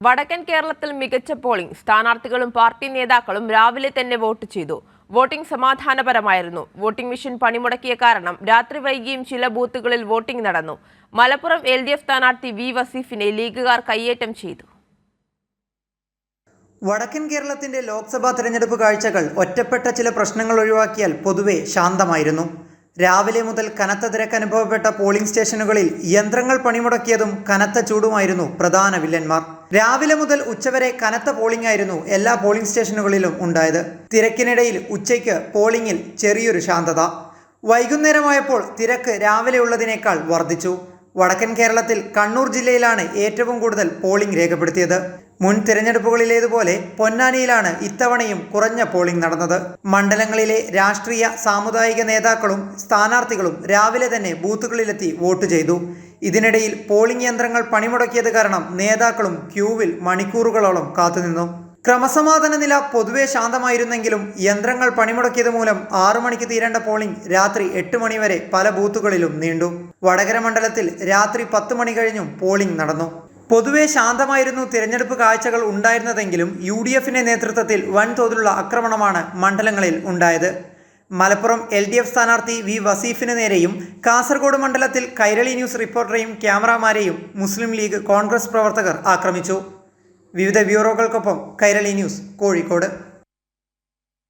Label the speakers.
Speaker 1: വടക്കൻ കേരളത്തിൽ മികച്ച പോളിംഗ്. സ്ഥാനാർത്ഥികളും പാർട്ടി നേതാക്കളും രാവിലെ തന്നെ വോട്ട് ചെയ്തു. വോട്ടിംഗ് സമാധാനപരമായിരുന്നു. വോട്ടിംഗ് മെഷീൻ പണിമുടക്കിയ കാരണം രാത്രി വൈകിയും ചില ബൂത്തുകളിൽ വോട്ടിംഗ് നടന്നു. മലപ്പുറം LDF സ്ഥാനാർത്ഥി V വസീഫിനെ ലീഗുകാർ കയ്യേറ്റം ചെയ്തു.
Speaker 2: വടക്കൻ കേരളത്തിന്റെ ലോക്സഭാ തെരഞ്ഞെടുപ്പ് കാഴ്ചകൾ ഒറ്റപ്പെട്ട ചില പ്രശ്നങ്ങൾ ഒഴിവാക്കിയാൽ പൊതുവെ ശാന്തമായിരുന്നു. രാവിലെ മുതൽ കനത്ത തിരക്ക് അനുഭവപ്പെട്ട പോളിംഗ് സ്റ്റേഷനുകളിൽ യന്ത്രങ്ങൾ പണിമുടക്കിയതും കനത്ത ചൂടുമായിരുന്നു പ്രധാന വില്ലന്മാർ. രാവിലെ മുതൽ ഉച്ചവരെ കനത്ത പോളിംഗ് ആയിരുന്നു എല്ലാ പോളിംഗ് സ്റ്റേഷനുകളിലും ഉണ്ടായത്. തിരക്കിനിടയിൽ ഉച്ചയ്ക്ക് പോളിംഗിൽ ചെറിയൊരു ശാന്തത. വൈകുന്നേരമായപ്പോൾ തിരക്ക് രാവിലെ ഉള്ളതിനേക്കാൾ വർദ്ധിച്ചു. വടക്കൻ കേരളത്തിൽ കണ്ണൂർ ജില്ലയിലാണ് ഏറ്റവും കൂടുതൽ പോളിംഗ് രേഖപ്പെടുത്തിയത്. മുൻ തിരഞ്ഞെടുപ്പുകളിലേതുപോലെ പൊന്നാനിയിലാണ് ഇത്തവണയും കുറഞ്ഞ പോളിംഗ് നടന്നത്. മണ്ഡലങ്ങളിലെ രാഷ്ട്രീയ സാമുദായിക നേതാക്കളും സ്ഥാനാർത്ഥികളും രാവിലെ തന്നെ ബൂത്തുകളിലെത്തി വോട്ട് ചെയ്തു. ഇതിനിടയിൽ പോളിംഗ് യന്ത്രങ്ങൾ പണിമുടക്കിയത് കാരണം നേതാക്കളും ക്യൂവിൽ മണിക്കൂറുകളോളം കാത്തുനിന്നു. ക്രമസമാധാന നില പൊതുവെ ശാന്തമായിരുന്നെങ്കിലും യന്ത്രങ്ങൾ പണിമുടക്കിയത് മൂലം 6 മണിക്ക് തീരേണ്ട പോളിംഗ് രാത്രി 8 മണി വരെ പല ബൂത്തുകളിലും നീണ്ടു. വടകര മണ്ഡലത്തിൽ രാത്രി 10 മണി കഴിഞ്ഞും പോളിംഗ് നടന്നു. പൊതുവെ ശാന്തമായിരുന്നു തിരഞ്ഞെടുപ്പ് കാഴ്ചകൾ ഉണ്ടായിരുന്നതെങ്കിലും UDFിന്റെ നേതൃത്വത്തിൽ വൻതോതിലുള്ള ആക്രമണമാണ് മണ്ഡലങ്ങളിൽ ഉണ്ടായത്. മലപ്പുറം LDF സ്ഥാനാർത്ഥി V വസീഫിന് നേരെയും കാസർഗോഡ് മണ്ഡലത്തിൽ കൈരളി ന്യൂസ് റിപ്പോർട്ടറെയും ക്യാമറാമാരെയും മുസ്ലിം ലീഗ് കോൺഗ്രസ് പ്രവർത്തകർ ആക്രമിച്ചു. വിവിധ ബ്യൂറോകൾക്കൊപ്പം കൈരളി ന്യൂസ്, കോഴിക്കോട്.